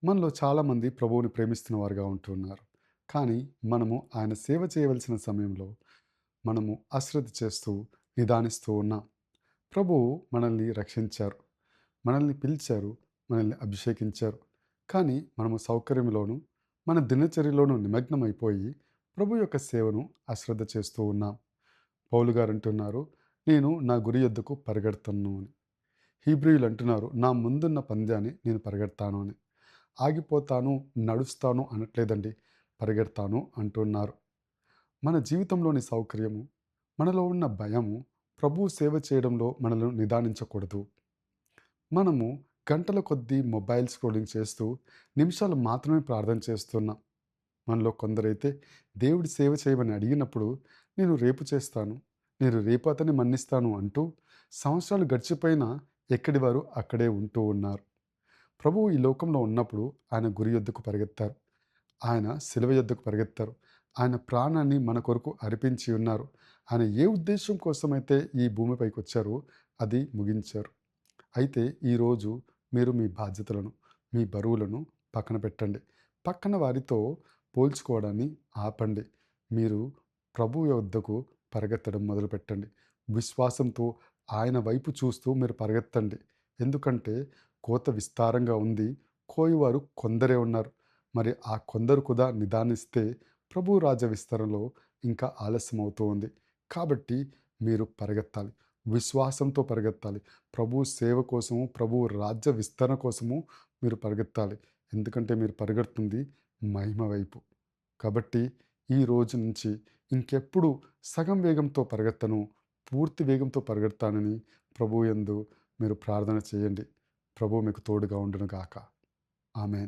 మనలో చాలామంది ప్రభువుని ప్రేమిస్తున్న వారుగా ఉంటున్నారు. కానీ మనము ఆయన సేవ చేయవలసిన సమయంలో మనము అశ్రద్ధ చేస్తూ, నిదానిస్తూ ఉన్నాం. ప్రభువు మనల్ని రక్షించారు. మనల్ని పిలిచారు. మనల్ని అభిషేకించారు. కానీ మనము సౌకర్యంలోను, మన దినచర్యలోను నిమగ్నమైపోయి ప్రభు యొక్క సేవను అశ్రద్ధ చేస్తూ ఉన్నాం. పౌలు గారు అంటున్నారు, నేను నా గురి యొద్దకు పరిగెడుతును అని. హీబ్రీయులు అంటున్నారు, నా ముందున్న పంద్యాన్ని నేను పరిగెడతాను అని. ఆగిపోతాను, నడుస్తాను అనట్లేదండి. పరిగెడతాను అంటున్నారు. మన జీవితంలోని సౌకర్యము, మనలో ఉన్న భయము, ప్రభువు సేవ చేయడంలో మనల్ని నిదానించకూడదు. మనము గంటల కొద్దీ మొబైల్ స్క్రోలింగ్ చేస్తూ, నిమిషాలు మాత్రమే ప్రార్థన చేస్తున్నాం. మనలో కొందరైతే దేవుడి సేవ చేయమని అడిగినప్పుడు, నేను రేపు చేస్తాను, నేను రేపు అతన్ని మన్నిస్తాను అంటూ సంవత్సరాలు గడిచిపోయినా ఎక్కడి వారు అక్కడే ఉంటూ ఉన్నారు. ప్రభువు ఈ లోకంలో ఉన్నప్పుడు ఆయన గురి యొద్దకు పరిగెత్తారు. ఆయన శిలువ యొద్దకు పరిగెత్తారు. ఆయన ప్రాణాన్ని మన కొరకు అర్పించి ఉన్నారు. ఆయన ఏ ఉద్దేశం కోసమైతే ఈ భూమిపైకి వచ్చారో అది ముగించారు. అయితే ఈరోజు మీరు మీ బాధ్యతలను, మీ బరువులను పక్కన పెట్టండి. పక్కన వారితో పోల్చుకోవడాన్ని ఆపండి. మీరు ప్రభువు యొద్దకు పరిగెత్తడం మొదలుపెట్టండి. విశ్వాసంతో ఆయన వైపు చూస్తూ మీరు పరిగెత్తండి. ఎందుకంటే కోత విస్తారంగా ఉంది. కోయువారు కొందరే ఉన్నారు. మరి ఆ కొందరు కూడా నిదానిస్తే ప్రభు రాజ్య విస్తరణలో ఇంకా ఆలస్యం అవుతూ ఉంది. కాబట్టి మీరు పరిగెత్తాలి. విశ్వాసంతో పరిగెత్తాలి. ప్రభు సేవ కోసము, ప్రభు రాజ్య విస్తరణ కోసము మీరు పరిగెత్తాలి. ఎందుకంటే మీరు పరిగెడుతుంది మహిమ వైపు. కాబట్టి ఈ రోజు నుంచి ఇంకెప్పుడు సగం వేగంతో పరిగెత్తను, పూర్తి వేగంతో పరిగెడతానని ప్రభువు యందు మీరు ప్రార్థన చేయండి. ప్రభువు మీకు తోడుగా ఉండును గాక. ఆమేన్.